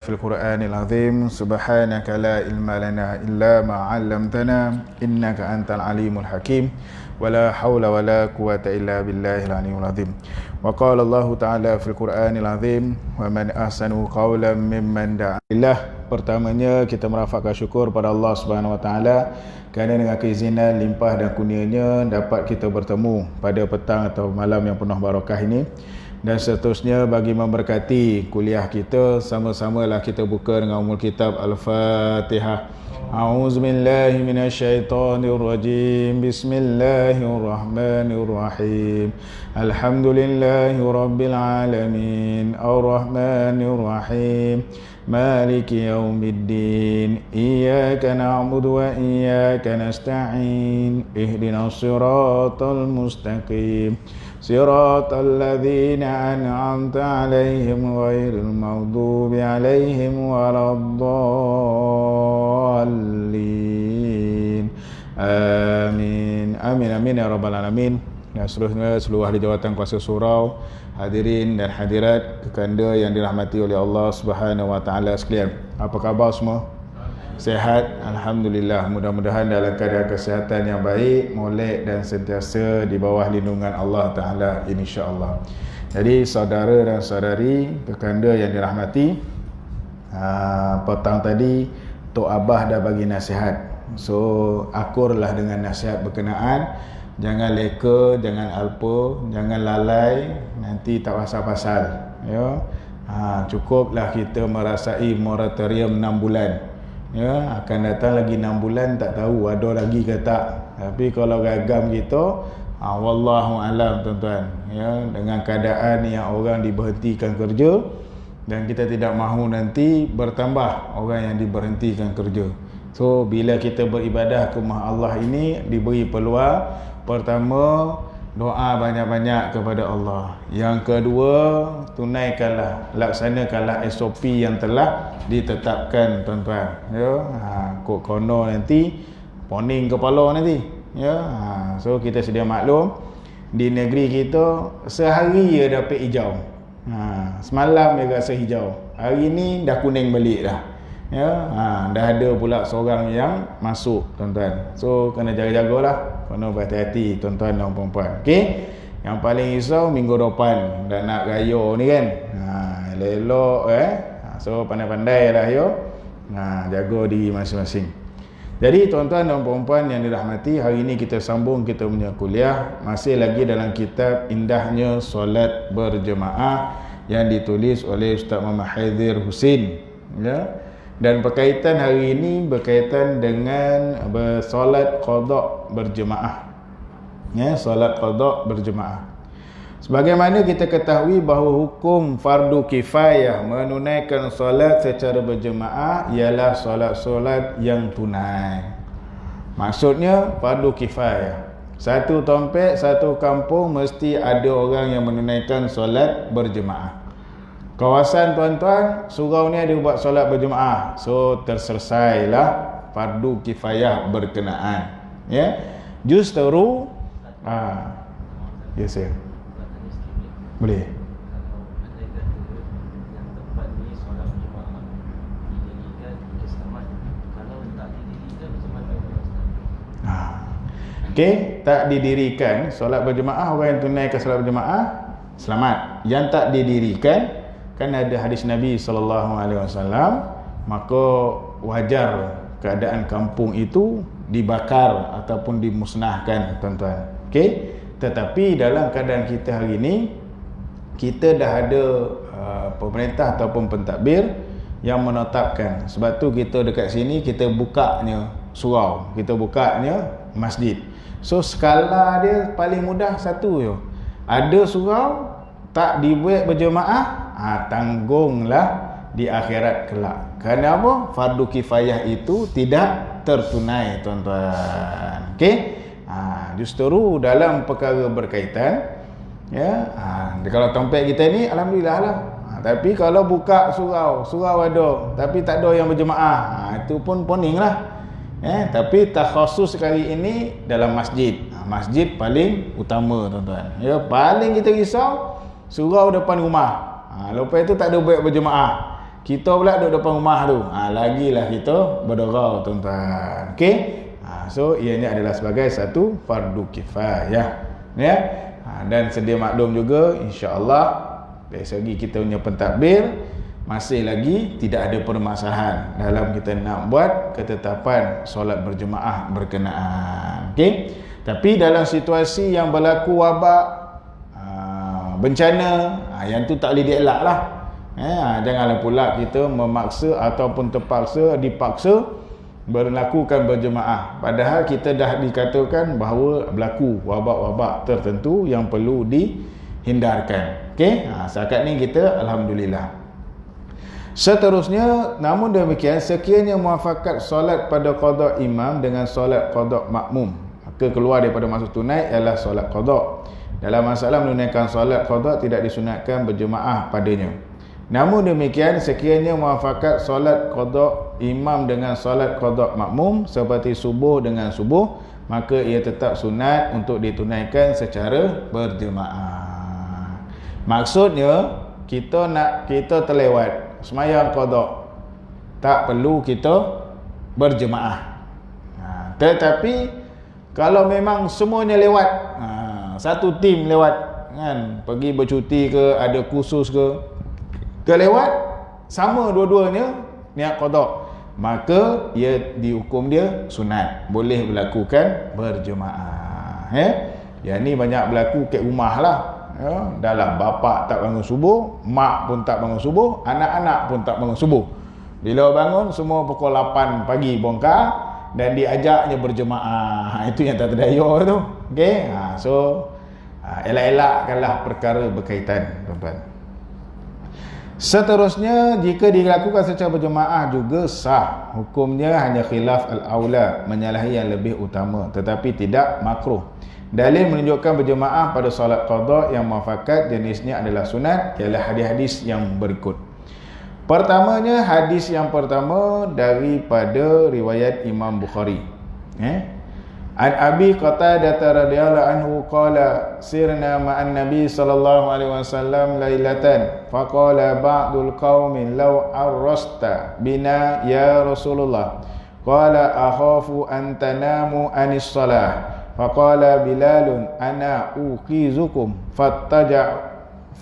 في القرآن العظيم سبحانك لا علم لنا إلا ما علمتنا إنك أنت العليم الحكيم ولا حول ولا قوة إلا بالله العلي العظيم وقال الله تعالى في القرآن العظيم ومن أحسن قولا ممن دعا إلى. Pertamanya kita merafakkan syukur pada Allah Subhanahu Wa Taala kerana dengan keizinan limpah dan kurnianya dapat kita bertemu pada petang atau malam yang penuh barakah ini. Dan seterusnya bagi memberkati kuliah kita, sama-samalah kita buka dengan umul kitab Al-Fatihah. A'udzubillahi minasyaitonirrajim. Bismillahirrahmanirrahim. Alhamdulillahirabbil alamin. Arrahmanirrahim. Maliki yaumiddin. Iyyaka na'budu wa iyyaka nasta'in. Ihdinas siratal mustaqim. صراط الذين أنعمت عليهم غير المغضوب عليهم ولا الضالين آمين آمين آمين ya rabbal alamin. Dan seterusnya seluruh ahli jawatan kuasa surau, hadirin dan hadirat kekanda yang dirahmati oleh Allah Subhanahu Wa Taala sekalian. Apa khabar semua? Sehat? Alhamdulillah. Mudah-mudahan dalam keadaan kesihatan yang baik, molek dan sentiasa di bawah lindungan Allah Ta'ala, insya-Allah. Jadi saudara dan saudari kekanda yang dirahmati, petang tadi Tok Abah dah bagi nasihat. So akurlah dengan nasihat berkenaan. Jangan leka, jangan alpa, jangan lalai, nanti tak pasal-pasal, ya. Cukuplah kita merasai moratorium 6 bulan. Ya, akan datang lagi 6 bulan tak tahu ada lagi ke tak. Tapi kalau gagam kita, wallahu alam tuan-tuan, ya, dengan keadaan yang orang diberhentikan kerja dan kita tidak mahu nanti bertambah orang yang diberhentikan kerja. So bila kita beribadah ke rumah Allah ini diberi peluang, pertama doa banyak-banyak kepada Allah. Yang kedua, tunaikanlah, laksanakanlah SOP yang telah ditetapkan tuan-tuan. Ya, kok kono nanti poning kepala nanti. Ya, so kita sedia maklum di negeri kita sehari je dapat hijau. Semalam dia rasa hijau. Hari ni dah kuning balik dah. Ya, dah ada pula seorang yang masuk tuan-tuan. So kena jaga-jagalah, kena berhati-hati tuan-tuan dan puan-puan. Okey. Yang paling risau minggu depan dah nak raya ni kan. Elok so pandai-pandai lah yo. Jaga diri masing-masing. Jadi tuan-tuan dan puan-puan yang dirahmati, hari ini kita sambung kita punya kuliah masih lagi dalam kitab Indahnya Solat Berjemaah yang ditulis oleh Ustaz Muhammad Haidir Husin, ya. Dan berkaitan hari ini berkaitan dengan solat qada berjemaah. Ya, solat qada berjemaah. Sebagaimana kita ketahui bahawa hukum fardu kifayah menunaikan solat secara berjemaah ialah solat-solat yang tunai. Maksudnya fardu kifayah. Satu tempat, satu kampung mesti ada orang yang menunaikan solat berjemaah. Kawasan tuan-tuan, surau ni ada buat solat berjemaah. So terselesailah fardu kifayah berkenaan. Ya. Justeru ya saya. Boleh. Okey, tak didirikan solat berjemaah, orang yang tunaikan solat berjemaah selamat. Yang tak didirikan, kan ada hadis Nabi SAW, maka wajar keadaan kampung itu dibakar ataupun dimusnahkan tuan-tuan. Okey, tetapi dalam keadaan kita hari ini, kita dah ada pemerintah ataupun pentadbir yang menetapkan. Sebab tu kita dekat sini kita bukanya surau, kita bukanya masjid. So skala dia paling mudah satu je. Ada surau tak dibuat berjemaah, tanggunglah di akhirat kelak. Kerana apa? Fardu kifayah itu tidak tertunai tuan-tuan. Okey? Justeru dalam perkara berkaitan, ya, kalau tempat kita ni alhamdulillah lah. Tapi kalau buka surau ada tapi tak ada yang berjemaah, itu pun poning lah. Tapi takhasus kali ini dalam masjid. Masjid paling utama tuan-tuan. Ya, paling kita risau surau depan rumah. Lepas itu tak ada buat berjemaah. kita pula duduk depan rumah tu. Lagilah kita berdoa tuan-tuan. Okey? So ianya adalah sebagai satu fardu kifayah. Ya. Dan sedia maklum juga, insya-Allah dari segi kita punya pentadbir masih lagi tidak ada permasalahan dalam kita nak buat ketetapan solat berjemaah berkenaan. Okey? Tapi dalam situasi yang berlaku wabak, bencana, yang tu tak boleh dielak lah. Janganlah pula kita memaksa ataupun dipaksa berlakukan berjemaah. Padahal kita dah dikatakan bahawa berlaku wabak-wabak tertentu yang perlu dihindarkan. Okey? Setakat ni kita alhamdulillah. Seterusnya, namun demikian, sekiranya muafakat solat pada qada imam dengan solat qada makmum, maka keluar daripada maksud tunai ialah solat qada. Dalam masalah menunaikan solat qada tidak disunatkan berjemaah padanya. Namun demikian, sekiranya muafakat solat qada imam dengan solat qada makmum seperti subuh dengan subuh, maka ia tetap sunat untuk ditunaikan secara berjemaah. Maksudnya, kita terlewat semayang qada, tak perlu kita berjemaah. Tetapi kalau memang semuanya lewat, satu tim lewat kan, pergi bercuti ke, ada kursus ke, terlewat sama dua-duanya niat qada, maka dihukum dia sunat, boleh melakukan berjemaah. Yang ni banyak berlaku kat rumah lah. Dalam bapa tak bangun subuh, mak pun tak bangun subuh, anak-anak pun tak bangun subuh. Bila bangun semua pukul 8 pagi bongkar dan diajaknya berjemaah. Itu yang tak terdaya tu. Okey. So elak-elakkanlah perkara berkaitan, tuan-tuan. Seterusnya, jika dilakukan secara berjemaah juga sah. Hukumnya hanya khilaf al-aula, menyalahi yang lebih utama, tetapi tidak makruh. Dalil menunjukkan berjemaah pada solat qada yang muafakat jenisnya adalah sunat ialah hadis-hadis yang berikut. Pertamanya, hadis yang pertama daripada riwayat Imam Bukhari. An Abi Qatadah radhiyallahu anhu qala sirna ma'an Nabi sallallahu alaihi wasallam lailatan faqala ba'dul qaumi law arrasta bina ya Rasulullah qala akhafu an tanamu anis salah faqala Bilalun ana uqizukum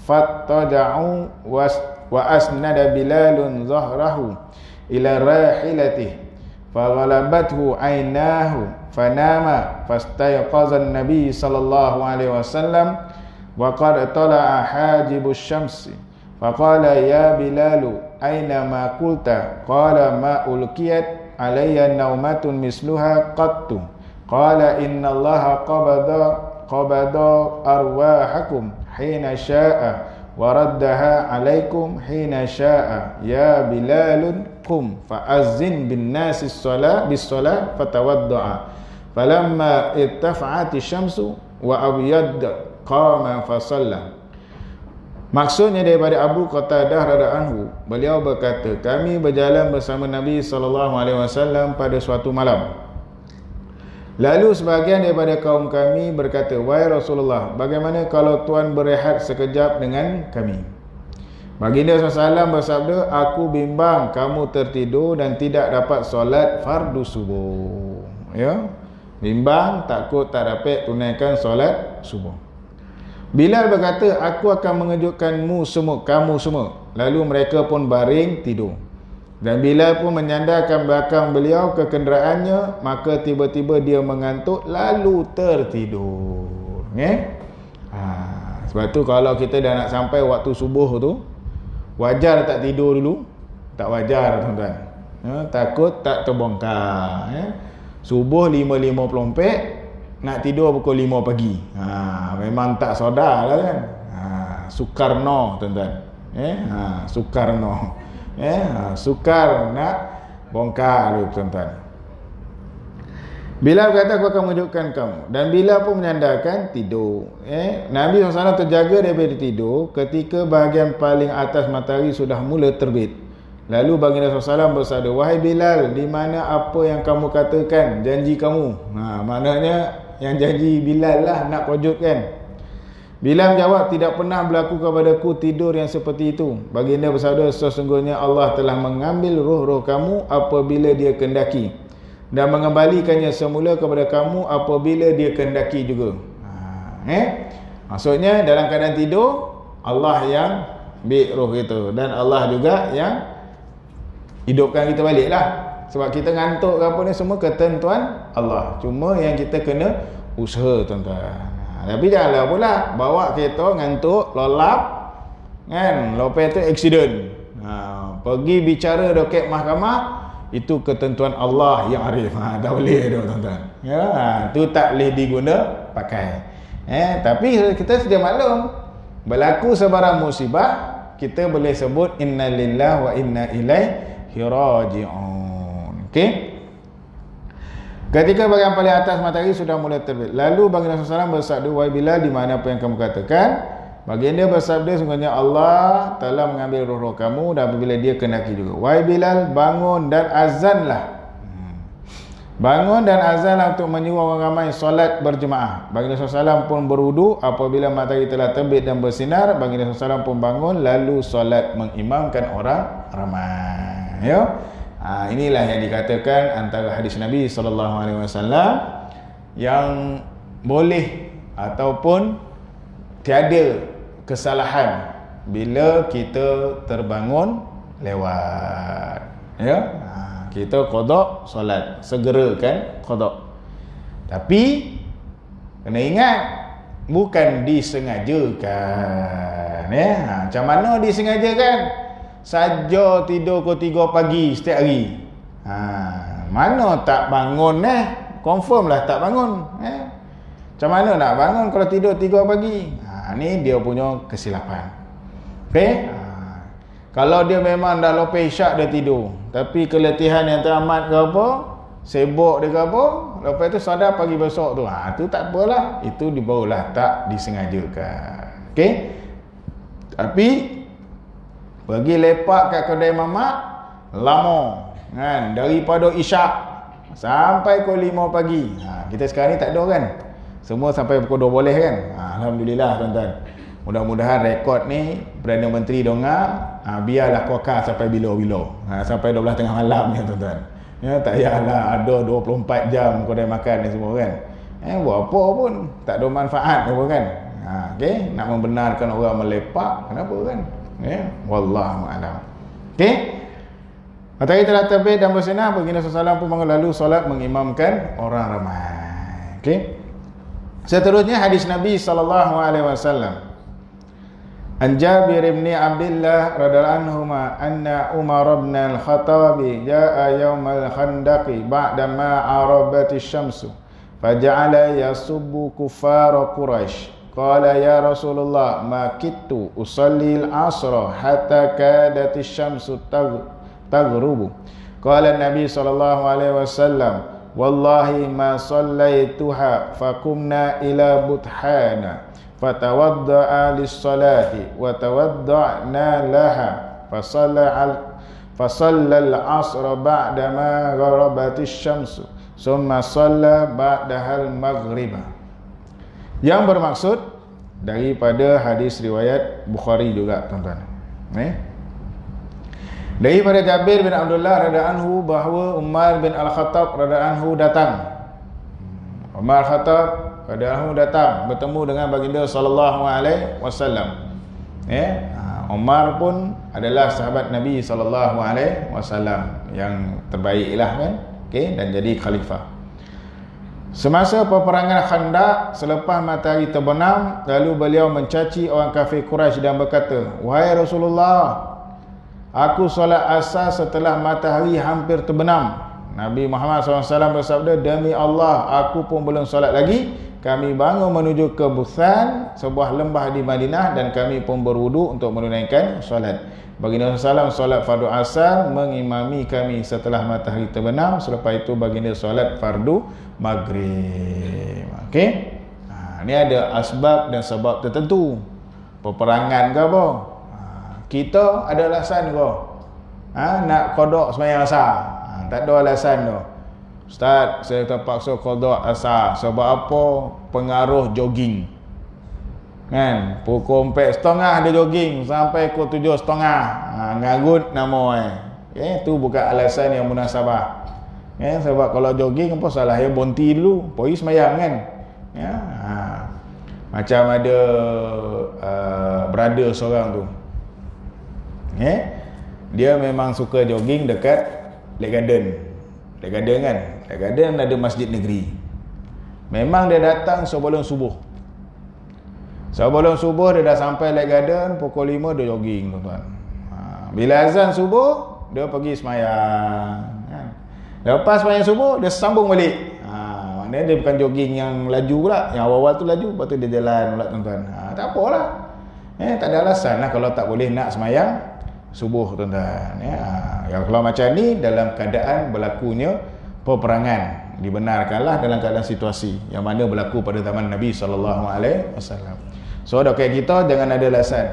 fattaja'u wa asnada Bilalun zahrahu ila rahilatihi faghalabathu aynahu fanama fastayqaza an-nabi sallallahu alaihi wasallam wa qad tala'a hajibus syamsi faqala ya Bilalu aina ma qulta qala ma ulqiyat alayya naumatun misluha qattu qala inna allaha qabada arwahakum hina syaa wa raddaha alaikum hina syaa ya Bilalun qum fa'azzin bin nasi bis-salah fatawadda'a falamma irtafa'ati syamsu wa abyad qama fa shalla. Maksudnya daripada Abu Qatadah radhiyallahu anhu, beliau berkata, kami berjalan bersama Nabi sallallahu alaihi wasallam pada suatu malam. Lalu sebahagian daripada kaum kami berkata, wahai Rasulullah, bagaimana kalau tuan berehat sekejap dengan kami? Baginda SAW bersabda, aku bimbang kamu tertidur dan tidak dapat solat fardu subuh. Bimbang, takut tak dapat tunaikan solat subuh. Bilal berkata, aku akan mengejutkanmu semua, kamu semua. Lalu mereka pun baring tidur. Dan Bilal pun menyandarkan belakang beliau ke kenderaannya, maka tiba-tiba dia mengantuk lalu tertidur. Sebab tu kalau kita dah nak sampai waktu subuh tu, wajar tak tidur dulu? Tak wajar, tuan-tuan. Takut tak terbongkar. Subuh 5.54, nak tidur pukul 5 pagi. Memang tak sedar lah kan. Sukarno, tuan-tuan. Sukarno. Sukar nak bongkar, tuan-tuan. Bilal berkata, aku akan menunjukkan kamu. Dan Bilal pun menyandarkan tidur. Nabi SAW terjaga daripada tidur ketika bahagian paling atas matahari sudah mula terbit. Lalu baginda SAW bersabda, wahai Bilal, di mana apa yang kamu katakan, janji kamu? Maknanya yang janji Bilal lah nak kojutkan. Bilal menjawab, tidak pernah berlaku kepadaku tidur yang seperti itu. Baginda bersabda, sesungguhnya Allah telah mengambil roh-roh kamu apabila dia kehendaki, dan mengembalikannya semula kepada kamu apabila dia kehendaki juga. Maksudnya dalam keadaan tidur, Allah yang ambil roh kita, dan Allah juga yang hidupkan kita balik lah. Sebab kita ngantuk ke apa ni semua ketentuan Allah. Cuma yang kita kena usaha, tuan-tuan. Tapi janganlah pula bawa kereta ngantuk, lolap kan, lepas tu accident. Pergi bicara dekat mahkamah, itu ketentuan Allah yang arif. Tak boleh tu, tuan-tuan. Ya, tu tak boleh diguna pakai. Tapi kita sedia maklum, berlaku sebarang musibah, kita boleh sebut inna lillahi wa inna ilaihi raji'un. Okey. Ketika bahagian paling atas matahari sudah mulai terbit, lalu baginda SAW bersabda, wahai Bilal, di mana apa yang kamu katakan? Baginda bersabda, sungguhnya Allah telah mengambil roh-roh kamu, dan apabila dia kehendaki juga. Wahai Bilal, bangun dan azanlah. Bangun dan azanlah untuk menyuruh orang ramai solat berjemaah. Baginda SAW pun berwudu apabila matahari telah terbit dan bersinar. Baginda SAW pun bangun lalu solat mengimamkan orang ramai. Ya. Inilah yang dikatakan antara hadis Nabi SAW yang boleh ataupun tiada kesalahan bila kita terbangun lewat. Ya. Kita qada solat, segerakan qada. Tapi kena ingat, bukan disengajakan. Ya. Macam mana disengajakan? Saja tidur pukul 3 pagi setiap hari. Mana tak bangun confirm lah tak bangun. Macam mana nak bangun kalau tidur 3 pagi? Ni dia punya kesilapan. Okey? Kalau dia memang dah lepas isyak dia tidur, tapi keletihan yang teramat ke apa, sibuk dia ke apa, lepas tu sadar pagi besok tu, tu tak apalah, itu dibawalah tak disengajakan. Okey? Tapi pergi lepak kat kedai mamak lama kan, daripada isyak sampai pukul 5 pagi. Kita sekarang ni tak ada kan, semua sampai pukul 2 boleh kan. Alhamdulillah, tuan-tuan. Mudah-mudahan rekod ni Perdana Menteri dengar, biarlah kokar sampai bila-bila, sampai 12 tengah malam ya, tuan-tuan. Ya, tak payahlah ada 24 jam kedai makan ni semua kan. Buat apa pun tak ada manfaat apa kan. Okey, nak membenarkan orang melepak, kenapa kan? Ya, wallahu a'lam. Okey. Matahari telah terbit dan bersinar, baginda SAW pun bangun lalu solat mengimamkan orang ramai. Okey. Seterusnya hadis Nabi SAW. An Jabir bin Abdullah radhiyallahu anhuma anna Umar bin al-Khattab jaa yawm al-Khandaq ba'da ma 'arabat asy-syamsu faja'ala yasubbu kuffar Quraisy. Qala ya Rasulullah ma kittu usalli al-'asra hatta kadat asy-syamsu taghrubu. Qala Nabi sallallahu alaihi wasallam wallahi ma sallaituha faqumna ila buthana fatawadda'a lis-salati wa tawadda'na laha fasalla al-'asra ba'da ma gharabat asy-syamsu summa shalla ba'daha al-maghriba. Yang bermaksud daripada hadis riwayat Bukhari juga, tuan-tuan. Daripada Jabir bin Abdullah radhiyallahu anhu bahawa Umar bin Al-Khattab radhiyallahu anhu datang. Umar Khattab radhiyallahu anhu datang bertemu dengan baginda sallallahu alaihi wasallam. Umar pun adalah sahabat Nabi sallallahu alaihi wasallam yang terbaiklah kan. Okey, dan jadi khalifah. Semasa peperangan Khandaq, selepas matahari terbenam, lalu beliau mencaci orang kafir Quraisy dan berkata, wahai Rasulullah, aku solat asar setelah matahari hampir terbenam. Nabi Muhammad SAW bersabda, demi Allah, aku pun belum solat lagi. Kami bangun menuju ke Buthan, sebuah lembah di Madinah, dan kami pun berwudu untuk menunaikan solat. Baginda SAW solat fardu asar mengimami kami setelah matahari terbenam. Selepas itu baginda solat fardu maghrib. Okey. Ni ada asbab dan sebab tertentu. Peperangan ke apa? Kita ada alasan ke? Nak qada sembahyang asar. Tak ada alasan tu. Ustaz, saya terpaksa qada asar sebab apa? Pengaruh jogging. Kan, pukul 4.30 dia jogging sampai pukul 7.30. Ngarut nama tu bukan alasan yang munasabah. Sebab kalau jogging apa salah ya, bonti dulu, pergi semayang kan. Ya. Macam ada brother seorang tu. Dia memang suka jogging dekat Lake Garden. Lake Garden kan? Lake Garden ada masjid negeri. Memang dia datang sebelum subuh. Sebelum subuh dia dah sampai Lake Garden, pukul 5 dia jogging, tuan-tuan. Bila azan subuh, dia pergi semayang. Lepas semayang subuh, dia sambung balik. Maknanya dia bukan jogging yang laju pula. Yang awal-awal tu laju, lepas tu dia jalan pula, tuan-tuan. Tak apalah. Tak ada alasan lah kalau tak boleh nak semayang subuh, tuan-tuan. Yang kalau macam ni, dalam keadaan berlakunya peperangan, dibenarkanlah dalam keadaan situasi yang mana berlaku pada zaman Nabi SAW. So dah kayak kita, jangan ada alasan.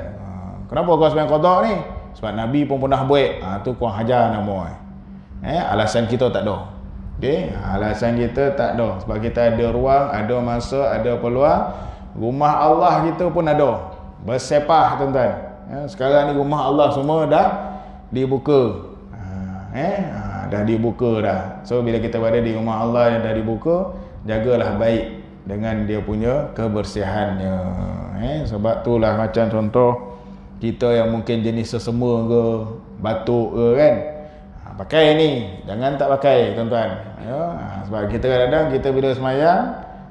Kenapa kau semayang qada ni? Sebab Nabi pun pernah buat. Tu kau hajar nama. Alasan kita tak ada. Alasan kita tak ada. Sebab kita ada ruang, ada masa, ada peluang. Rumah Allah kita pun ada. Bersepah, tuan-tuan. Sekarang ni rumah Allah semua dah dibuka. Dah dibuka dah. So bila kita berada di rumah Allah yang dah dibuka, jagalah baik dengan dia punya kebersihannya. Sebab itulah macam contoh kita yang mungkin jenis sesama ke, batuk ke kan, pakai ni, jangan tak pakai, tuan-tuan. Sebab kita kadang-kadang kita bila semayang,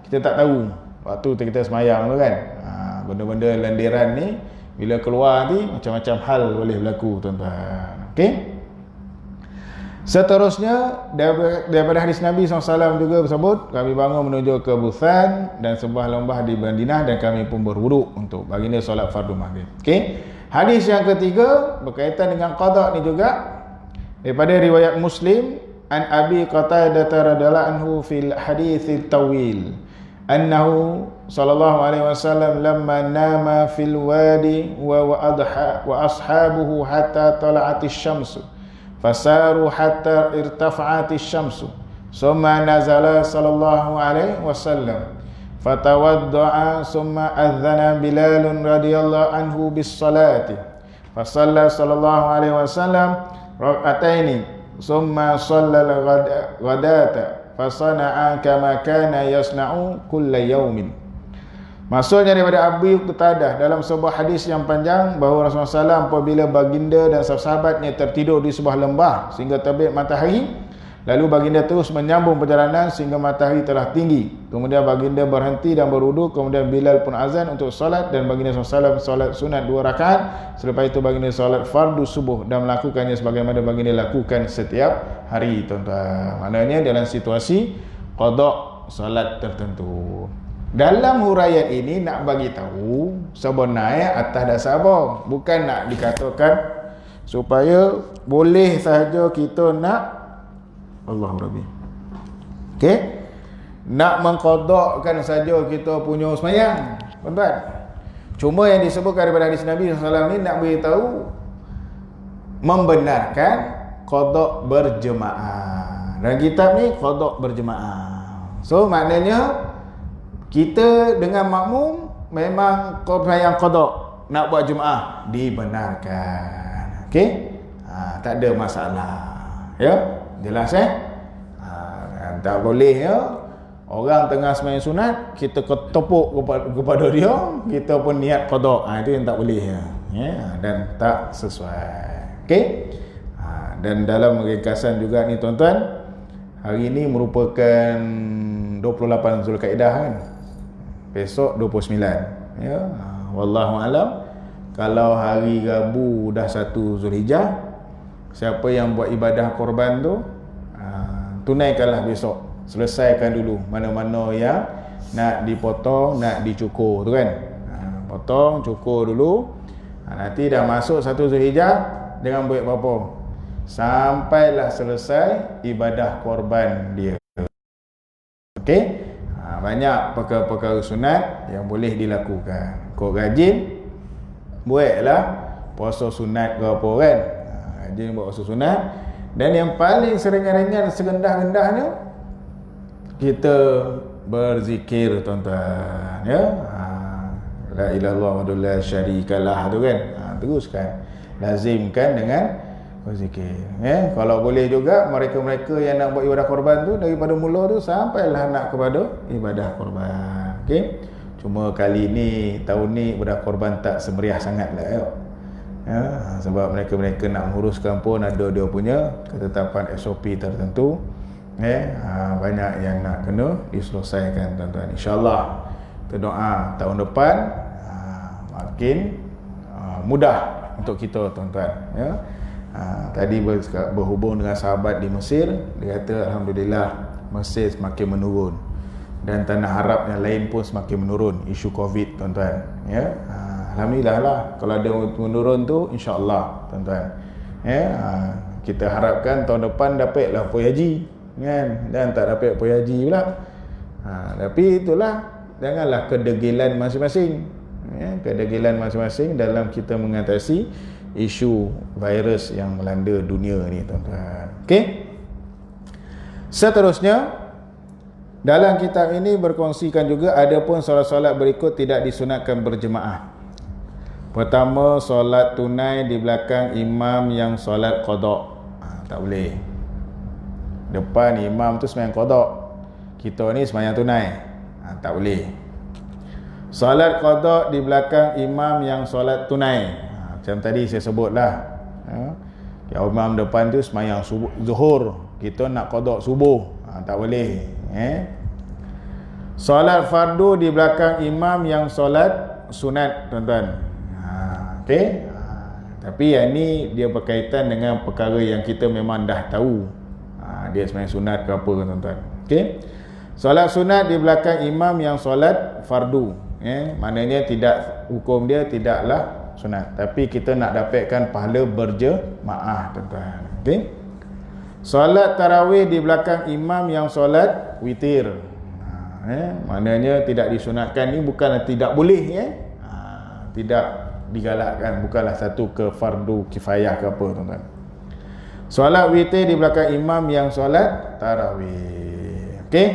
kita tak tahu waktu kita semayang tu kan. Benda-benda lendiran ni bila keluar nanti macam-macam hal boleh berlaku, tuan-tuan. Okey. Seterusnya daripada hadis Nabi SAW juga bersebut, kami bangun menuju ke Buthan dan sebuah lembah di Madinah dan kami pun berwuduk untuk baginda solat fardu maghrib. Okey. Hadis yang ketiga berkaitan dengan qada ni juga daripada riwayat Muslim, an Abi Qatadah radhiyallahu anhu fil hadits tawil annahu sallallahu alaihi wasallam lamma nama fil wadi wa ashabuhu hatta tala'atis syamsu fasaru hatta irtafa'atis syamsu summa nazala sallallahu alaihi wasallam fatawadda'a summa adzana Bilal radhiyallahu anhu bis salati fasalla sallallahu alaihi wasallam rak'ataini summa shallal ghadata fasana'a kama kana yasna'u kulla yaumin. Maksudnya daripada Abu Qatadah dalam sebuah hadis yang panjang bahawa Rasulullah SAW apabila baginda dan sahabat-sahabatnya tertidur di sebuah lembah sehingga terbit matahari, lalu baginda terus menyambung perjalanan sehingga matahari telah tinggi. Kemudian baginda berhenti dan berwudu, kemudian Bilal pun azan untuk solat dan baginda SAW solat sunat 2 rakaat. Selepas itu baginda solat fardu subuh dan melakukannya sebagaimana baginda lakukan setiap hari, tuan-tuan. Maknanya dalam situasi qada solat tertentu. Dalam huraian ini nak bagi tahu sebenarnya atas dasar apa? Bukan nak dikatakan supaya boleh sahaja kita nak Allahu Rabbi. Okey? Nak mengqadakkan saja kita punya sembahyang, tuan-tuan. Cuma yang disebutkan daripada hadis Nabi SAW ni nak beritahu membenarkan qada berjemaah. Dan kitab ni qada berjemaah. So maknanya kita dengan makmum memang sembahyang qada, nak buat jemaah dibenarkan. Okey? Tak ada masalah. Ya? Jelas tak boleh ya orang tengah sembahyang sunat kita ketepuk kepada dia, kita pun niat qada. Itu yang tak boleh ya, dan tak sesuai. Okey. Dan dalam ringkasan juga ni, tuan-tuan, hari ini merupakan 28 Zulkaidah kan. Besok 29 ya. Wallahu alam. Kalau hari Rabu dah 1 Zulhijjah, siapa yang buat ibadah korban tu tunaikanlah besok. Selesaikan dulu mana-mana yang nak dipotong, nak dicukur tu kan. Potong, cukur dulu. Nanti dah masuk 1 Zulhijjah, jangan buat apa-apa sampailah selesai ibadah korban dia. Okey? Banyak perkara-perkara sunat yang boleh dilakukan. Kau rajin buatlah puasa sunat ke apa kan. Rajin buat puasa sunat. Dan yang paling seringan-ringan, serendah-rendahnya, kita berzikir, tuan-tuan ya. la ilaha illallah wahdahu la syarikalah tu kan. Teruskan lazimkan dengan berzikir. Kalau boleh juga mereka-mereka yang nak buat ibadah korban tu daripada mula tu sampailah nak kepada ibadah korban. Okey. Cuma kali ni tahun ni ibadah korban tak semeriah sangatlah sebab mereka-mereka nak menguruskan pun ada dia punya ketetapan SOP tertentu. Banyak yang nak kena diselesaikan tuan-tuan. InsyaAllah kita doa tahun depan makin mudah untuk kita tuan-tuan. Tadi berhubung dengan sahabat di Mesir, dia kata alhamdulillah Mesir semakin menurun dan tanah Arab yang lain pun semakin menurun isu Covid tuan-tuan. Alhamdulillah lah kalau ada menurun tu insya-Allah tuan-tuan. Kita harapkan tahun depan dapatlah pergi haji kan, dan tak dapat pergi haji pula. Tapi itulah, janganlah kedegilan masing-masing. Kedegilan masing-masing dalam kita mengatasi isu virus yang melanda dunia ni tuan-tuan. Okey. Seterusnya dalam kitab ini berkongsikan juga ada pun solat-solat berikut tidak disunatkan berjemaah. Pertama, solat tunai di belakang imam yang solat qada. Tak boleh. Depan imam tu sembahyang qada, kita ni sembahyang tunai. Tak boleh. Solat qada di belakang imam yang solat tunai. Macam tadi saya sebutlah, yang imam depan tu sembahyang zuhur, kita nak qada subuh, tak boleh. Solat fardu di belakang imam yang solat sunat tuan-tuan. Okey. Tapi yang ni dia berkaitan dengan perkara yang kita memang dah tahu. Dia sembahyang sunat ke apa tuan-tuan. Okey. Solat sunat di belakang imam yang solat fardu. Maknanya tidak, hukum dia tidaklah sunat, tapi kita nak dapatkan pahala berjemaah tuan-tuan. Okey. Solat tarawih di belakang imam yang solat witir. Maknanya tidak disunatkan ni bukanlah tidak boleh, tidak digalakkan, bukanlah satu ke fardu kifayah ke apa tuan-tuan. Solat witir di belakang imam yang solat tarawih. Okey.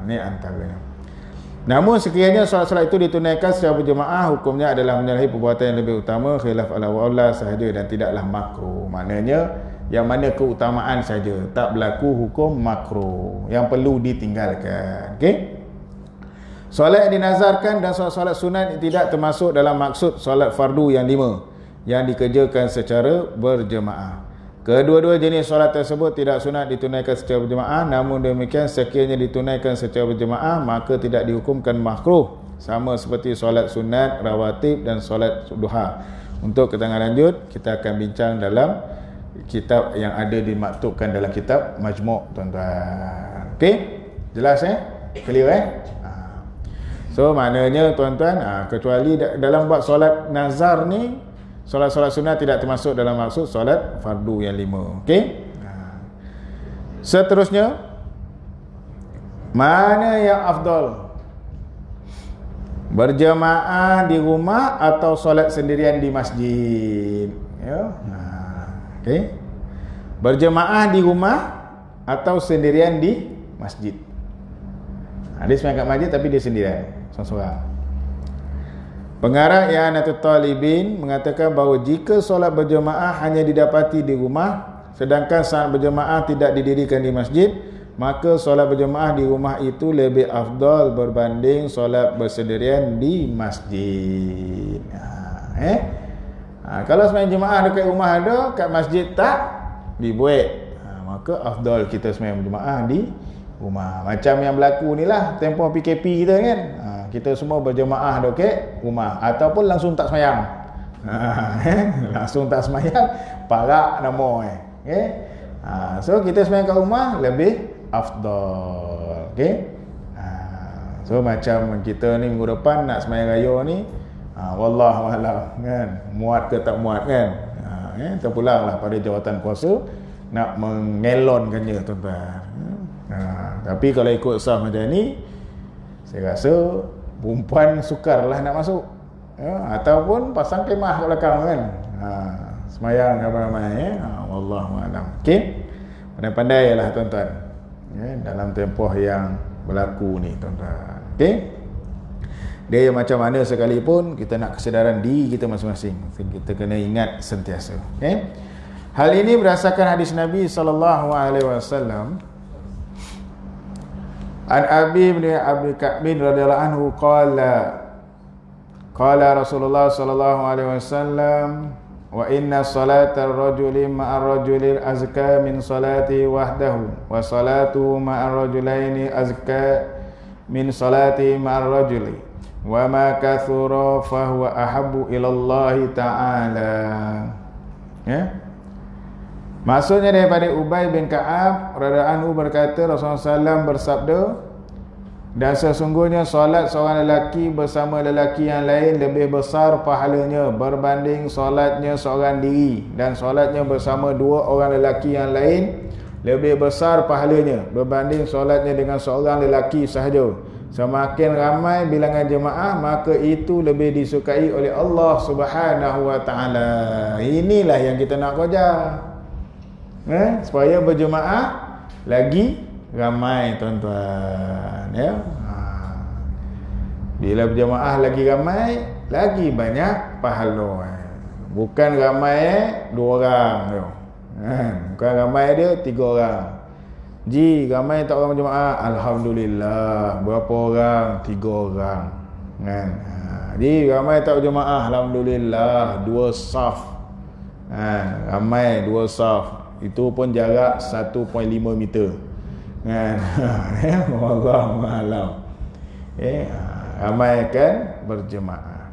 Ni antaranya. Namun sekiranya solat-solat itu ditunaikan secara berjemaah, hukumnya adalah menyalahi perbuatan yang lebih utama, khilaf ala sahaja dan tidaklah makruh. Maknanya yang mana keutamaan saja, tak berlaku hukum makruh yang perlu ditinggalkan. Okey. Solat yang dinazarkan dan solat-solat sunat tidak termasuk dalam maksud solat fardu yang 5 yang dikerjakan secara berjemaah. Kedua-dua jenis solat tersebut tidak sunat ditunaikan secara berjemaah, namun demikian sekiranya ditunaikan secara berjemaah maka tidak dihukumkan makruh, sama seperti solat sunat, rawatib dan solat duha. Untuk keterangan lanjut kita akan bincang dalam kitab yang ada dimaktubkan dalam kitab Majmu' tuan-tuan. Okey? Jelas clear So maknanya tuan-tuan, kecuali dalam buat solat nazar ni, solat-solat sunat tidak termasuk dalam maksud solat fardu yang 5. Okey? Seterusnya, mana yang afdal? Berjemaah di rumah atau solat sendirian di masjid? Okey. Berjemaah di rumah atau sendirian di masjid? Dia sembahyang kat masjid tapi dia sendirian, seorang-seorang. Pengarang I'anatul Talibin mengatakan bahawa jika solat berjemaah hanya didapati di rumah, sedangkan saat berjemaah tidak didirikan di masjid, maka solat berjemaah di rumah itu lebih afdal berbanding solat bersendirian di masjid. Kalau sembahyang jemaah dekat rumah ada, kat masjid tak dibuat, maka afdal kita sembahyang berjemaah di rumah. Macam yang berlaku ni lah tempoh PKP kita kan, kita semua berjemaah dekat rumah ataupun langsung tak sembahyang. Langsung tak sembahyang, parak nama so kita sembahyang kat rumah lebih afdal. Okey. So macam kita ni minggu depan nak sembahyang raya ni, wallahu a'lam kan, muat ke tak muat kan, terpulanglah pada jawatan kuasa nak mengelonkannya tuan-tuan. Tapi kalau ikut sah macam ni, saya rasa perempuan sukarlah nak masuk, ataupun pasang kemah kat belakang kan, semayang ramai-ramai. Wallahu a'lam. Okey, pandai-pandailah tuan-tuan dalam tempoh yang berlaku ni tuan-tuan. Okey. Dia macam mana sekalipun, kita nak kesedaran diri kita masing-masing. Kita kena ingat sentiasa. Okay? Hal ini berdasarkan hadis Nabi SAW. An Abi bin Abi Ka'bin radhiyallahu anhu qala Rasulullah sallallahu alaihi wasallam wa inna salata ar-rajuli ma'a ar-rajuli azka min salati wahdahu wa salatu ma'a ar-rajulaini azka min salati ma'a ar-rajuli wa ma kathura fa huwa ahabbu ila Allah ta'ala. Ya. Maksudnya daripada Ubay bin Ka'ab radhiyallahu anhu berkata, Rasulullah SAW bersabda, dan sesungguhnya solat seorang lelaki bersama lelaki yang lain lebih besar pahalanya berbanding solatnya seorang diri, dan solatnya bersama dua orang lelaki yang lain lebih besar pahalanya berbanding solatnya dengan seorang lelaki sahaja. Semakin ramai bilangan jemaah, maka itu lebih disukai oleh Allah Subhanahu wa taala. Inilah yang kita nak kerja. Supaya berjemaah lagi ramai, tuan-tuan, ya. Bila berjemaah lagi ramai, lagi banyak pahala. Bukan ramai dua orang tu. Bukan ramai dia 3 orang. Ji, ramai tak orang berjemaah? Alhamdulillah. Berapa orang? 3 orang. Kan? Ji, ramai tak berjemaah? Alhamdulillah, 2 saf. Ramai 2 saf. Itu pun jarak 1.5 meter. Kan? Orang malam. Ramaikan berjemaah.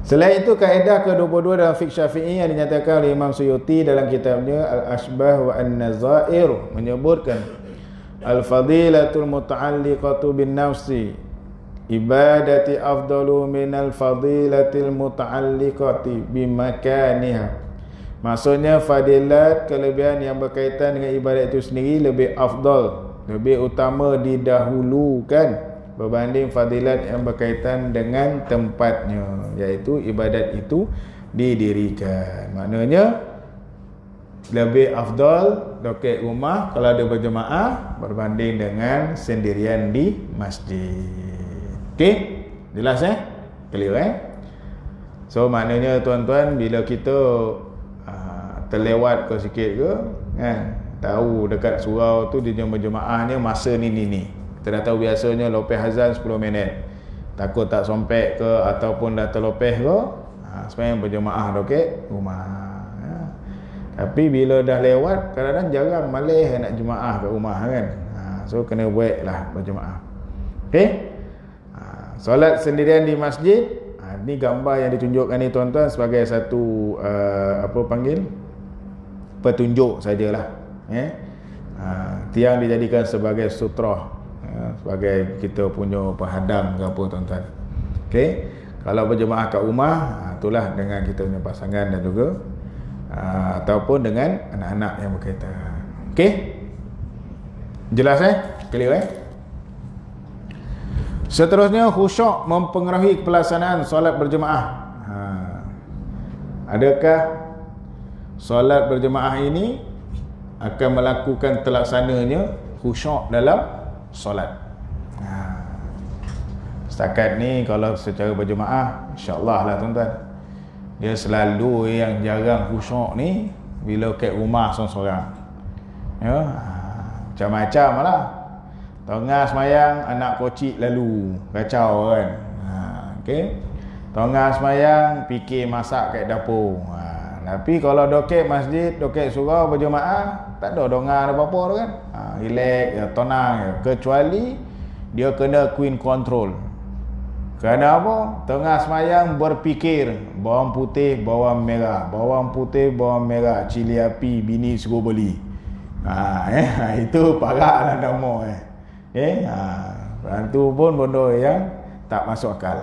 Selain itu, kaedah ke-22 dalam fiqh Syafi'i yang dinyatakan oleh Imam Suyuti dalam kitabnya Al-Ashbah wa An-Nazair menyebutkan al-fadilatul muta'alliqatu bin nafsi ibadati afdalu minal fadilatil muta'alliqati bimakaniha. Maksudnya fadilat, kelebihan yang berkaitan dengan ibadat itu sendiri lebih afdal, lebih utama, didahulukan berbanding fadilat yang berkaitan dengan tempatnya, iaitu ibadat itu didirikan. Maknanya lebih afdal dekat rumah kalau ada berjemaah berbanding dengan sendirian di masjid. Okey? Jelas clear So maknanya tuan-tuan, bila kita terlewat ke sikit ke, kan, tahu dekat surau tu dia berjemaahnya masa ni. Kita dah tahu biasanya lepas azan 10 minit. Takut tak sompek ke ataupun dah terlepas ke, sebenarnya berjemaah dekat rumah. Tapi bila dah lewat, kadang-kadang jarang malis nak jemaah kat rumah kan. So kena buatlah berjemaah. Okey? Solat sendirian di masjid, ni gambar yang ditunjukkan ni tuan-tuan sebagai satu petunjuk sajalah. Tiang dijadikan sebagai sutra, sebagai kita punya penghadang ke apa, tuan-tuan. Okey, kalau berjemaah kat rumah, itulah dengan kita punya pasangan dan juga ataupun dengan anak-anak yang berkaitan. Okey, jelas clear Seterusnya, khusyuk mempengaruhi pelaksanaan solat berjemaah. Adakah solat berjemaah ini akan melakukan terlaksananya khusyuk dalam solat? Setakat ni kalau secara berjemaah, insya-Allah lah tuan-tuan. Dia selalu yang jarang khusyuk ni bila kat rumah seorang-seorang. Ya, macam-macam lah. Tengah semayang, anak kocik lalu kacau kan. Okey. Tengah semayang, fikir masak kat dapur. Tapi kalau doket masjid, doket surau berjemaah, tak ada dengar apa-apa tu kan. Relax, ya, tenang ya. Kecuali dia kena queen control. Kerana apa? Tengah semayang berfikir bawang putih, bawang merah, bawang putih, bawang merah, cili api, bini suruh beli. Itu paraklah nama Itu pun benda yang tak masuk akal.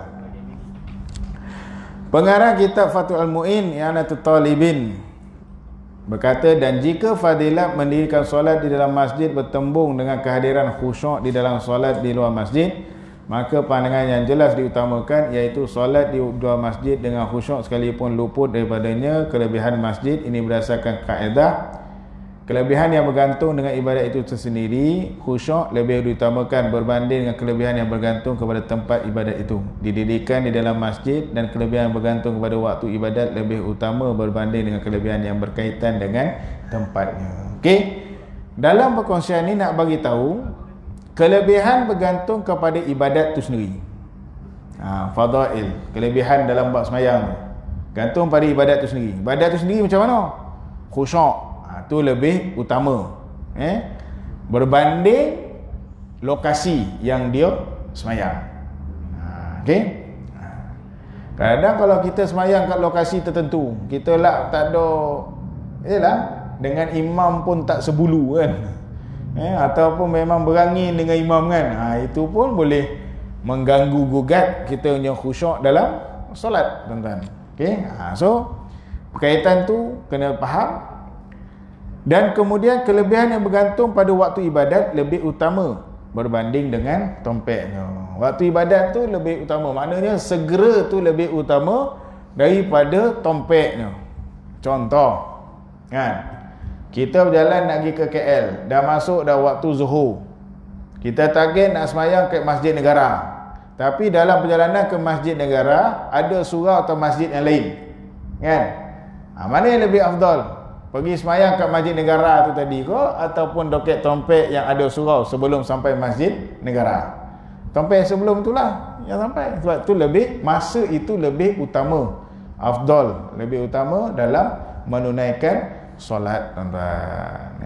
Pengarang kitab Fathul Al-Mu'in I'anatul Talibin berkata, dan jika fadilat mendirikan solat di dalam masjid bertembung dengan kehadiran khusyuk di dalam solat di luar masjid, maka pandangan yang jelas diutamakan, iaitu solat di luar masjid dengan khusyuk sekalipun luput daripadanya kelebihan masjid. Ini berdasarkan Kelebihan yang bergantung dengan ibadat itu tersendiri, khusyuk lebih diutamakan berbanding dengan kelebihan yang bergantung kepada tempat ibadat itu. Didirikan di dalam masjid dan kelebihan yang bergantung kepada waktu ibadat lebih utama berbanding dengan kelebihan yang berkaitan dengan tempatnya. Okey. Dalam perkongsian ni nak bagi tahu kelebihan bergantung kepada ibadat tu sendiri. Fadail, kelebihan dalam bab sembahyang gantung pada ibadat tu sendiri. Ibadat tu sendiri macam mana? Khusyuk. Tu lebih utama berbanding lokasi yang dia semayang. Okey. Kadang-kadang kalau kita semayang kat lokasi tertentu, kita lah tak ada, dengan imam pun tak sebulu kan, ataupun memang berangin dengan imam kan, itu pun boleh mengganggu gugat kita punya khusyuk dalam solat, tuan-tuan. Okey. So berkaitan tu kena faham. Dan kemudian kelebihan yang bergantung pada waktu ibadat lebih utama berbanding dengan tompeknya. Waktu ibadat tu lebih utama, maknanya segera tu lebih utama daripada tompeknya. Contoh kan, kita berjalan nak pergi ke KL, dah masuk dah waktu zuhur, kita target nak semayang ke Masjid Negara, tapi dalam perjalanan ke Masjid Negara ada surau atau masjid yang lain kan, mana yang lebih afdal? Pergi semayang kat Masjid Negara tu tadi ke, ataupun doket tompek yang ada surau sebelum sampai Masjid Negara? Tompek sebelum itulah yang sampai. Sebab tu lebih, masa itu lebih utama, afdal, lebih utama dalam menunaikan solat, tuan-tuan.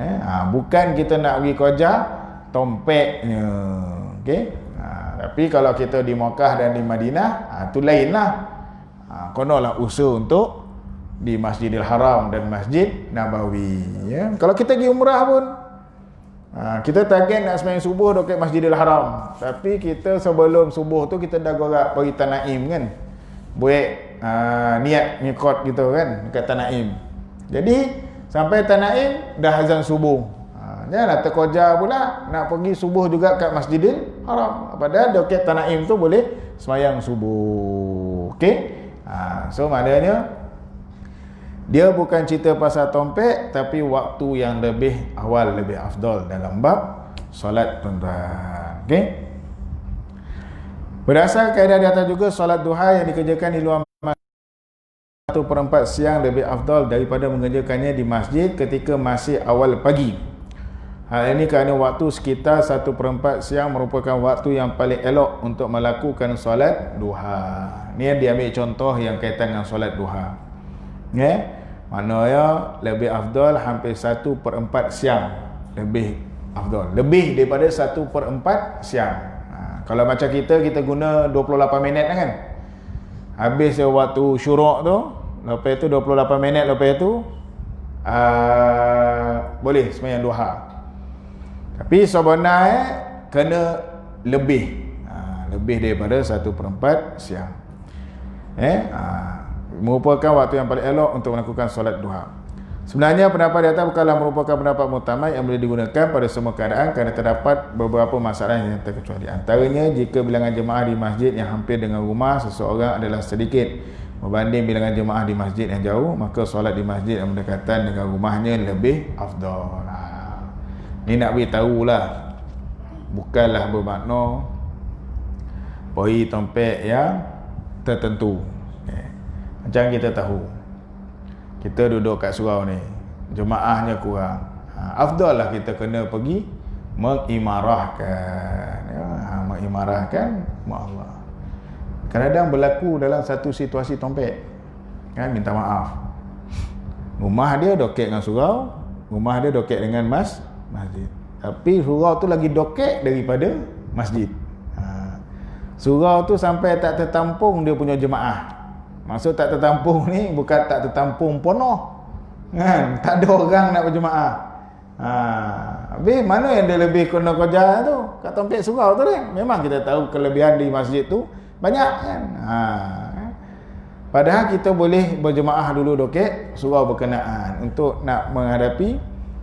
Bukan kita nak pergi kejar tompeknya. Okey. Tapi kalau kita di Mekah dan di Madinah, tu lainlah. Konolah usaha untuk di Masjidil Haram dan Masjid Nabawi. Kalau kita pergi umrah pun, kita target nak sembahyang subuh dekat Masjidil Haram, tapi kita sebelum subuh tu kita dah gerak pergi Tanaim kan, buat niat mikot gitu kan dekat Tanaim. Jadi sampai Tanaim dah azan subuh, janganlah terkojar pula nak pergi subuh juga kat Masjidil Haram, padahal dekat Tanaim tu boleh sembahyang subuh. Okey. So maknanya dia bukan cerita pasal tompek, tapi waktu yang lebih awal, lebih afdal dalam bab solat, tuan-tuan. Okey. Berdasar kaedah di atas juga, solat duha yang dikerjakan di luar 1/4 siang lebih afdal daripada mengerjakannya di masjid ketika masih awal pagi. Hal ini kerana waktu sekitar 1/4 siang merupakan waktu yang paling elok untuk melakukan solat duha. Ni yang diambil contoh yang kaitan dengan solat duha. Maknanya lebih afdal hampir 1/4 siang, lebih afdal, lebih daripada 1/4 siang. Kalau macam kita guna 28 minit kan, habis waktu syuruk tu, lepas tu 28 minit lepas tu boleh sembahyang duha. Tapi sebenarnya kena lebih daripada 1/4 siang. Merupakan waktu yang paling elok untuk melakukan solat duha. Sebenarnya pendapat di atas bukanlah merupakan pendapat muktamad yang boleh digunakan pada semua keadaan, kerana terdapat beberapa masalah yang terkecuali. Antaranya, jika bilangan jemaah di masjid yang hampir dengan rumah seseorang adalah sedikit berbanding bilangan jemaah di masjid yang jauh, maka solat di masjid yang berdekatan dengan rumahnya lebih afdal. Ni nak beritahu lah, bukanlah bermakna pergi tompek yang tertentu. Macam kita tahu, kita duduk kat surau ni, jemaahnya kurang, afdal lah kita kena pergi mengimarahkan, mengimarahkan Allah. Kadang-kadang berlaku dalam satu situasi tompek kan, minta maaf, rumah dia doket dengan surau, rumah dia doket dengan masjid, tapi surau tu lagi doket daripada masjid. Surau tu sampai tak tertampung dia punya jemaah. Maksud tak tertampung ni bukan tak tertampung penuh kan, tak ada orang nak berjemaah. Habis mana yang dia lebih kena kerja tu kat tompek surau tu kan. Memang kita tahu kelebihan di masjid tu banyak kan. Padahal kita boleh berjemaah dulu doket surau berkenaan untuk nak menghadapi,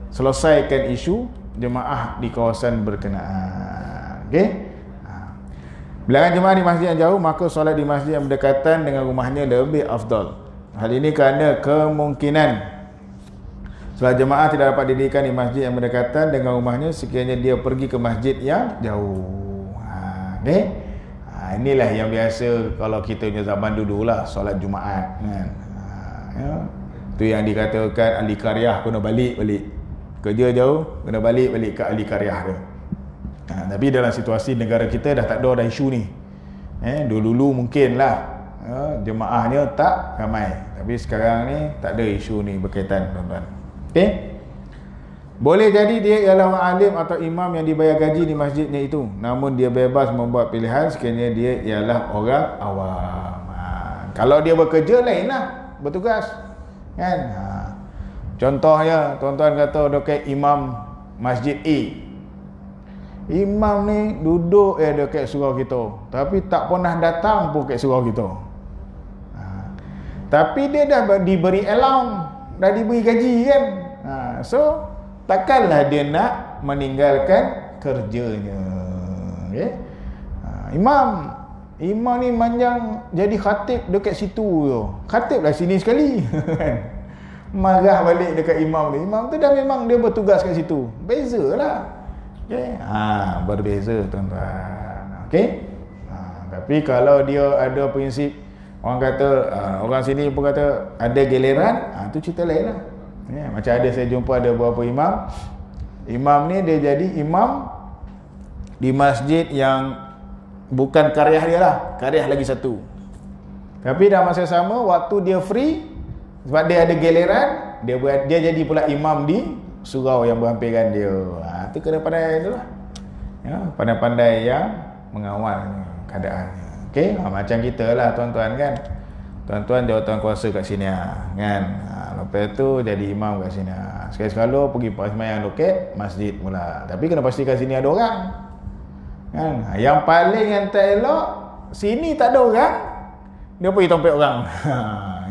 selesaikan isu jemaah di kawasan berkenaan. Okey. Bilangan jemaah di masjid yang jauh, maka solat di masjid yang berdekatan dengan rumahnya lebih afdal. Hal ini kerana kemungkinan Solat jemaah tidak dapat didirikan di masjid yang berdekatan dengan rumahnya sekiranya dia pergi ke masjid yang jauh. Okay? Inilah yang biasa kalau kita punya zaman dulu lah, solat Jumaat kan. Ya. Tu yang dikatakan ahli karyah kena balik. Kerja jauh, kena balik ke ahli karyah dia. Tapi dalam situasi negara kita dah tak ada isu ni. Dulu mungkin lah jemaahnya tak ramai. Tapi sekarang ni tak ada isu ni berkaitan, tuan-tuan. Okey? Boleh jadi dia ialah orang alim atau imam yang dibayar gaji di masjidnya itu, namun dia bebas membuat pilihan sekiranya dia ialah orang awam. Kalau dia bekerja lainlah, bertugas kan. Contohnya tuan-tuan kata dekat imam masjid A, imam ni duduk dekat surau kita, tapi tak pernah datang pun kat surau kita. Tapi dia dah diberi allowance, dah diberi gaji kan. So takkanlah dia nak meninggalkan kerjanya. Okay? Imam ni manjang jadi khatib dekat situ je. Khatiblah sini sekali. Marah balik dekat imam ni. Imam tu dah memang dia bertugas kat situ. Bezalah. Okay? Berbeza, tuan-tuan. Okey? Tapi kalau dia ada prinsip, orang kata orang sini pun kata ada giliran, tu cerita lain lah. Macam ada saya jumpa ada beberapa imam ni dia jadi imam di masjid yang bukan karyah dia lah, karyah lagi satu. Tapi dalam masa sama waktu dia free, sebab dia ada giliran, dia jadi pula imam di surau yang berhampiran dia. Tu kena pandai tu lah. Pandai-pandai yang mengawal keadaannya. Okey, macam kita lah tuan-tuan kan. Tuan-tuan jawatan kuasa kat sini kan. Lepas tu jadi imam kat sini. Sekali-sekala pergi sembahyang loket masjid pula. Tapi kena pastikan sini ada orang. Kan? Yang paling yang tak elok, sini tak ada orang, dia pergi tompek orang.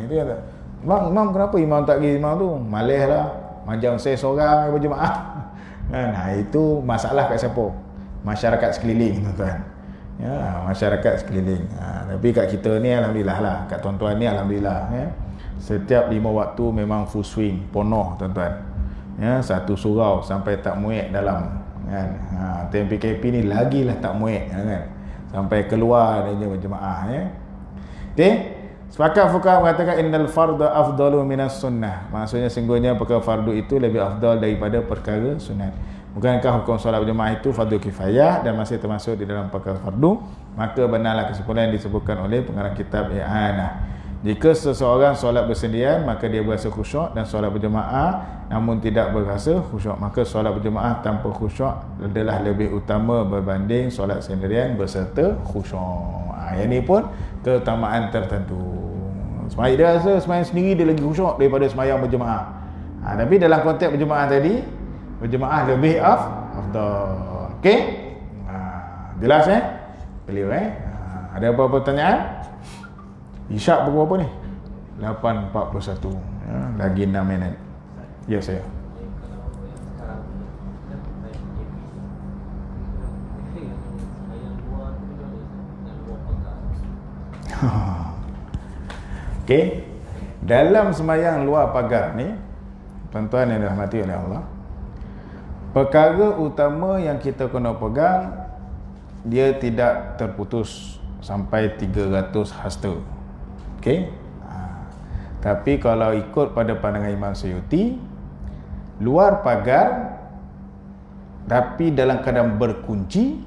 Itu kata, imam kenapa imam tak pergi imam tu? Malas lah. Macam saya seorang yang berjemaah. Kan? Itu masalah kat siapa? Masyarakat sekeliling, tuan-tuan. Masyarakat sekeliling. Tapi kat kita ni alhamdulillah lah, kat tuan-tuan ni alhamdulillah. Setiap 5 waktu memang full swing, penuh, tuan-tuan. Satu surau sampai tak muat dalam kan. Time PKP ni lagilah tak muat kan. Sampai keluar dia berjemaah Okey. Sepakat fuqaha mengatakan innal farda afdalu minas sunnah. Maksudnya sungguhnya perkara fardu itu lebih afdal daripada perkara sunat. Bukankah hukum solat berjemaah itu fardu kifayah dan masih termasuk di dalam perkara fardu? Maka benarlah kesimpulan yang disebutkan oleh pengarang kitab I'anah. Jika seseorang solat bersendirian, maka dia berasa khusyuk, dan solat berjemaah namun tidak berasa khusyuk, maka solat berjemaah tanpa khusyuk adalah lebih utama berbanding solat sendirian berserta khusyuk. Yang ini pun keutamaan tertentu. Sembahyang dia rasa sembahyang sendiri dia lagi khusyuk daripada sembahyang berjemaah. Tapi dalam konteks berjemaah tadi, berjemaah lebih afdal. Okey? Jelas clear Ada apa-apa pertanyaan? Isyak pukul berapa ni? 8.41. Lagi 6 minit. Ya saya. Okey. Dalam sembahyang luar pagar ni, tuan-tuan yang dirahmati oleh Allah, perkara utama yang kita kena pegang, dia tidak terputus sampai 300 hasta. Okey. Tapi kalau ikut pada pandangan Imam Suyuti, luar pagar tapi dalam keadaan berkunci,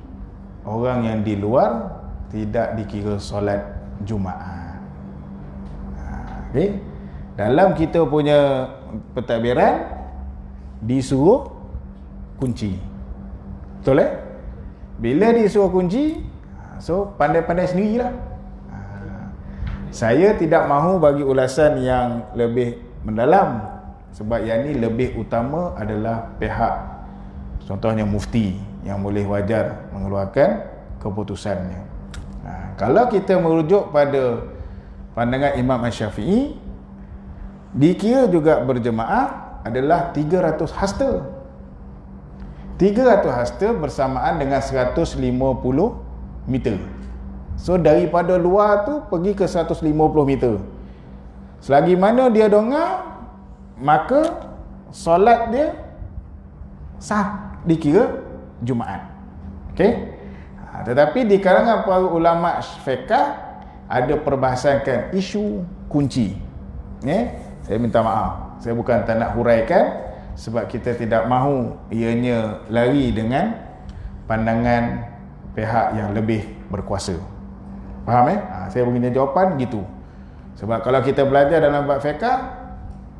orang yang di luar tidak dikira solat Jumaat. Okey. Dalam kita punya pentadbiran disuruh kunci. Betul Bila disuruh kunci, so pandai-pandai sendirilah. Saya tidak mahu bagi ulasan yang lebih mendalam, sebab yang ni lebih utama adalah pihak, contohnya mufti, yang boleh wajar mengeluarkan keputusannya. Kalau kita merujuk pada pandangan Imam Syafi'i, dikira juga berjemaah adalah 300 hasta. 300 hasta bersamaan dengan 150 meter. So daripada luar tu pergi ke 150 meter. Selagi mana dia dongak, maka solat dia sah, dikira Jumaat. Okey. Tetapi di kalangan para ulama fiqh ada perbahasankan isu kunci. Saya minta maaf, saya bukan tak nak huraikan sebab kita tidak mahu ianya lari dengan pandangan pihak yang lebih berkuasa. Faham saya bagi jawapan gitu. Sebab kalau kita belajar dalam bab fiqh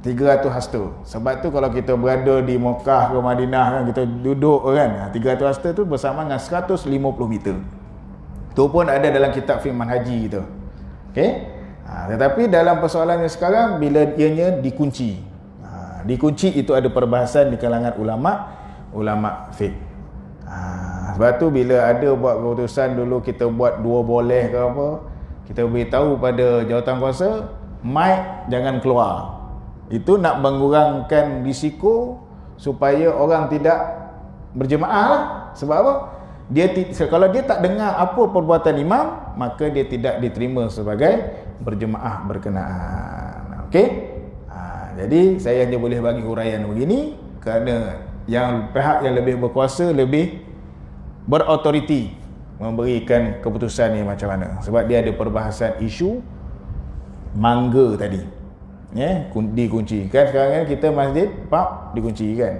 300 hasta. Sebab tu kalau kita berada di Mekah ke Madinah kan, kita duduk kan, 300 hasta tu bersama dengan 150 meter. Tu pun ada dalam kitab fiqh manhaji kita. Okey. Tetapi dalam persoalannya sekarang bila ianya dikunci. Dikunci itu ada perbahasan di kalangan ulama fiqh. Sebab tu bila ada buat keputusan dulu kita buat 2 boleh ke apa, kita beritahu pada jawatankuasa mic jangan keluar. Itu nak mengurangkan risiko supaya orang tidak berjemaah lah. Sebab apa? Kalau dia tak dengar apa perbuatan imam, maka dia tidak diterima sebagai berjemaah berkenaan. Okey? Jadi saya hanya boleh bagi huraian begini kerana yang pihak yang lebih berkuasa, lebih berautoriti memberikan keputusan ni macam mana. Sebab dia ada perbahasan isu mangga tadi. Dikunci kan sekarang kan kita masjid dikunci kan.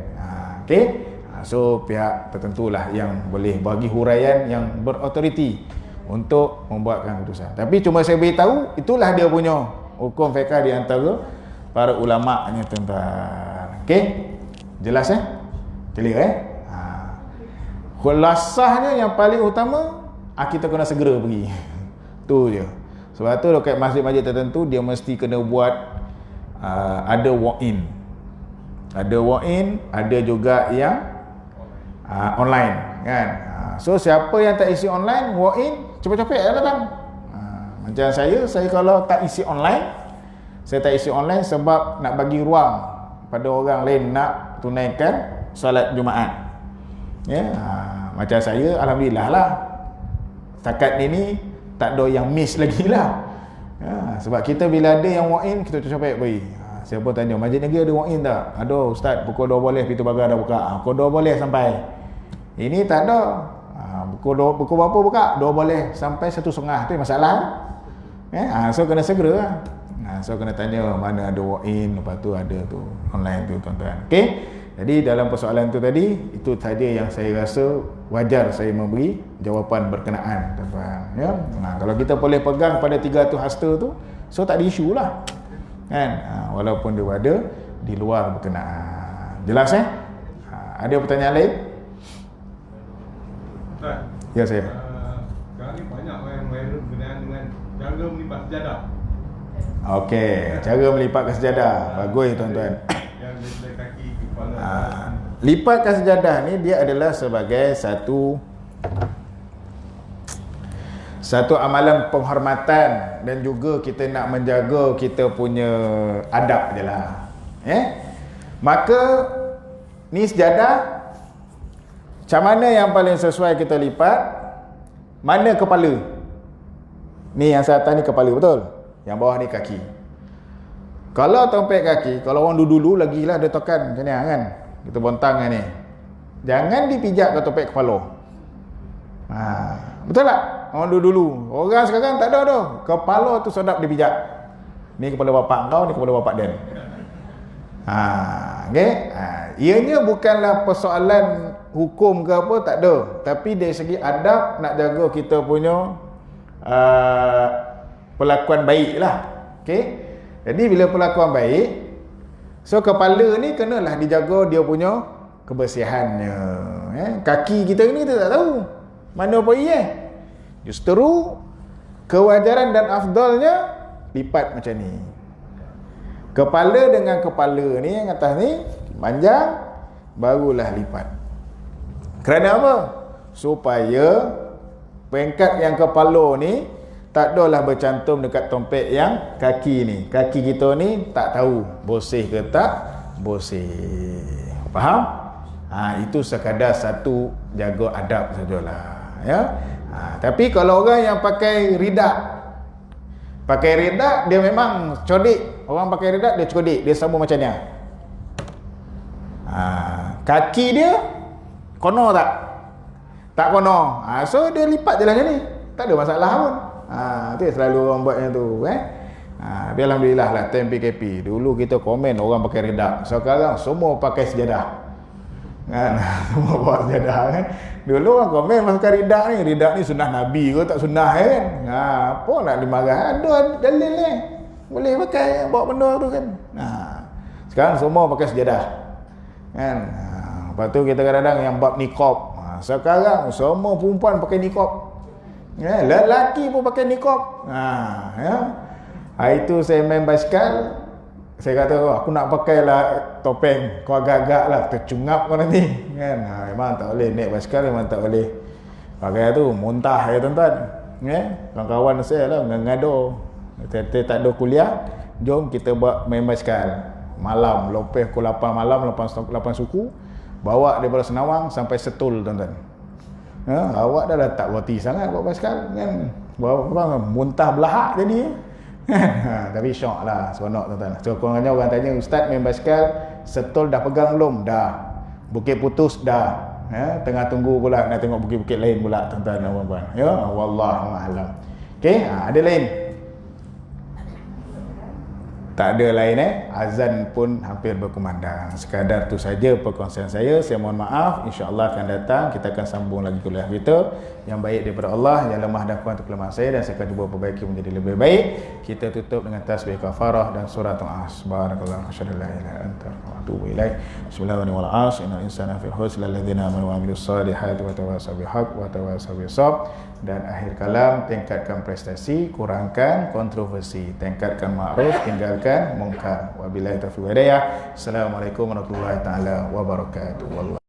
Okey. So pihak tertentulah yang boleh bagi huraian yang berautoriti untuk membuatkan keputusan. Tapi cuma saya beritahu itulah dia punya hukum fiqh di antara para ulama-nya tuan-tuan. Okey. Jelas clear Khulasahnya yang paling utama kita kena segera pergi. Tu je. Sebab tu dekat masjid-masjid tertentu dia mesti kena buat ada walk-in. Ada walk-in, ada juga yang online kan. So siapa yang tak isi online, walk-in, cepat-cepat datang. Macam saya kalau tak isi online, saya tak isi online sebab nak bagi ruang pada orang lain nak tunaikan solat Jumaat. Macam saya alhamdulillah lah. Setakat ni tak ada yang miss lagi lah. Sebab kita bila ada yang walk-in, kita cepat pergi. Siapa tanya, masjid negeri ada walk-in tak? Ada ustaz, pukul 2 boleh pintu pagar dah buka. Pukul 2 boleh sampai. Ini tak ada. Pukul berapa buka? 2 boleh sampai 1.30. Tu masalah. So kena segera lah. So kena tanya mana ada walk-in, lepas tu ada tu online tu tuan-tuan. Okey. Jadi dalam persoalan tu tadi, itu saja yang saya rasa wajar saya memberi jawapan berkenaan tuan-tuan. Kalau kita boleh pegang pada 300 hasta tu, so tak ada isu lah kan. Walaupun dia ada di luar berkenaan. Jelas ada pertanyaan lain? Ustaz, ya saya. Sekarang ni banyak yang viral berkenaan dengan cara melipat sejadah. Okey, cara melipatkan sejadah. Bagus tuan-tuan. Yang dari kaki ke kepala. Lipatkan sejadah ni dia adalah sebagai satu amalan penghormatan dan juga kita nak menjaga kita punya adab je lah. Maka ni sejadah macam mana yang paling sesuai kita lipat? Mana kepala? Ni yang saya atas ni kepala betul? Yang bawah ni kaki. Kalau tompek kaki, kalau orang dulu lagi lah dia tekan macam ni kan. Kita bontang kan ni. Jangan dipijak ke topek kepala. Betul tak? Orang dulu. Orang sekarang tak ada tu. Kepala tu sedap dipijak. Ni kepala bapak kau, ni kepala bapak Dan. Okey. Ianya bukanlah persoalan hukum ke apa, tak ada. Tapi dari segi adab nak jaga kita punya perlakuan baik lah. Okey. Jadi bila perlakuan baik, so kepala ni kenalah dijaga dia punya kebersihannya. Kaki kita ni kita tak tahu mana pergi Justru kewajaran dan afdalnya lipat macam ni. Kepala dengan kepala ni yang atas ni panjang, barulah lipat. Kerana apa? Supaya pengkat yang kepala ni tak adalah bercantum dekat tompek yang kaki ni. Kaki kita ni tak tahu bersih ke tak bersih. Faham? Itu sekadar satu jaga adab sajalah. Tapi kalau orang yang pakai ridak, dia memang codik. Orang pakai ridak dia codik, dia sambung macam ni. Kaki dia kono tak? Tak kono. So dia lipat je lah macam ni. Tak ada masalah pun. Tu selalu orang buat macam tu tapi alhamdulillah lah time PKP. Dulu kita komen orang pakai redak. Sekarang semua pakai sejadah. Kan? Semua bawa sejadah kan. Dulu orang komen pakai redak ni. Redak ni sunnah Nabi ke tak sunnah kan? Apa nak dimarah? Ada dalil ni. Boleh pakai bawa benda tu kan. Sekarang semua pakai sejadah. Kan? Lepas tu kita kadang-kadang yang bab niqab. Sekarang semua perempuan pakai niqab. Lelaki pun pakai niqab. Itu saya main basikal. Saya kata aku nak pakailah topeng. Kau agak-agak lah tercungap kau nanti kan. Memang tak boleh naik basikal, memang tak boleh pakai tu. Muntah ya tuan-tuan. Kawan-kawan saya lah ngado. Kita tak ada kuliah, jom kita buat main basikal malam, lepas pukul 8 malam, 8 suku, bawa daripada Senawang sampai Setul tuan-tuan. Awak dah tak roti sangat buat basikal kan. Bawa muntah belahak jadi. Tapi syok lah seronok tuan-tuan. So kurangnya orang tanya, ustaz main basikal Setul dah pegang belum? Dah. Bukit Putus dah. Tengah tunggu pula nak tengok bukit-bukit lain pula tuan-tuan dan puan-puan. Wallahu a'lam. Okey, ada lain? Tak ada lain azan pun hampir berkumandang. Sekadar tu saja perkongsian saya. Saya mohon maaf. InsyaAllah akan datang, kita akan sambung lagi kuliah kita. Yang baik daripada Allah, yang lemah dan kurang itu kelemahan saya, dan saya akan cuba perbaiki menjadi lebih baik. Kita tutup dengan tasbih kafarah dan surah As. Barakallahu asyhadu la ilaha illa anta wa atubu ilaik. Bismillahirrahmanirrahim. Innal insana fi khusr illa alladziina amanu wa amilus solihati wa tawassaw bil haqq wa tawassaw bis sabr. Dan akhir kalam, tingkatkan prestasi, kurangkan kontroversi, tingkatkan ma'ruf, tinggalkan mungkar. Wabillahi taufiq wal hidayah. Assalamualaikum warahmatullahi taala wabarakatuh.